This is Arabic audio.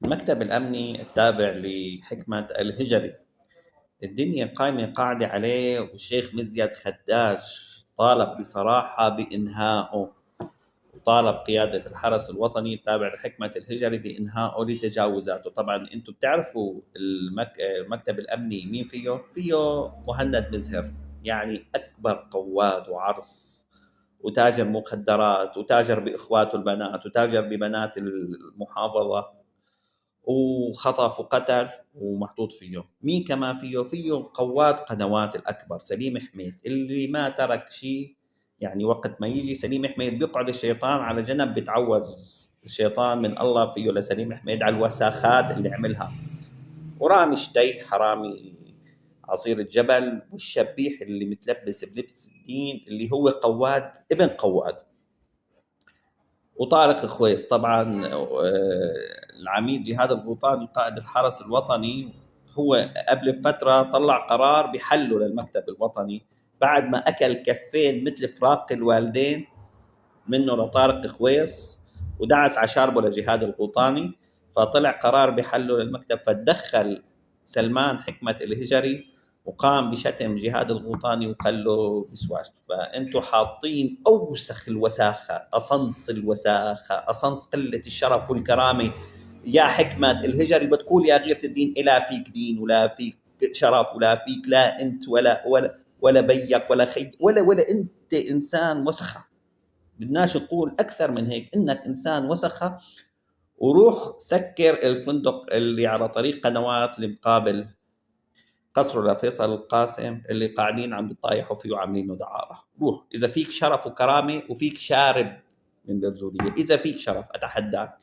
المكتب الأمني التابع لحكمة الهجري، الدنيا قايمة قاعدة عليه، والشيخ مزيد خداج طالب بصراحة بإنهائه، وطالب قيادة الحرس الوطني التابع لحكمة الهجري بإنهائه لتجاوزاته. طبعا أنتم بتعرفوا المكتب الأمني مين فيه؟ فيه مهند مزهر، يعني أكبر قواد وعرس وتاجر مخدرات وتاجر بإخواته البنات وتاجر ببنات المحافظة، وخطف وقتل ومحطوط فيه. مين كمان فيه قواد قنوات الأكبر سليم حميد، اللي ما ترك شيء. يعني وقت ما يجي سليم حميد بيقعد الشيطان على جنب، بيتعوذ الشيطان من الله فيه لسليم حميد على الوساخات اللي عملها. ورامي شتي حرامي عصير الجبل، والشبيح اللي متلبس بلبس الدين اللي هو قواد ابن قواد. وطارق خويس طبعا، العميد جهاد الغوطاني قائد الحرس الوطني، هو قبل بفترة طلع قرار بحله للمكتب الوطني بعد ما أكل كفين مثل فراق الوالدين منه لطارق خويس، ودعس على شاربه لجهاد الغوطاني. فطلع قرار بحله للمكتب، فتدخل سلمان حكمة الهجري وقام بشتم جهاد الغوطاني وقال له بسواش. فانتوا حاطين اوسخ الوساخه، اصنص الوساخه، اصنص قله الشرف والكرامه. يا حكمة الهجري بتقول يا غيرة الدين، لا فيك دين ولا فيك شرف ولا فيك، لا انت ولا بيك ولا خي ولا انت انسان وسخه. بدناش نقول اكثر من هيك، انك انسان وسخه. وروح سكر الفندق اللي على طريق قنوات اللي مقابل قصره لفيصل القاسم، اللي قاعدين عم بيطايحوا فيه وعاملينه دعاره. روح اذا فيك شرف وكرامه وفيك شارب من الجرزوليه، اذا فيك شرف اتحداك.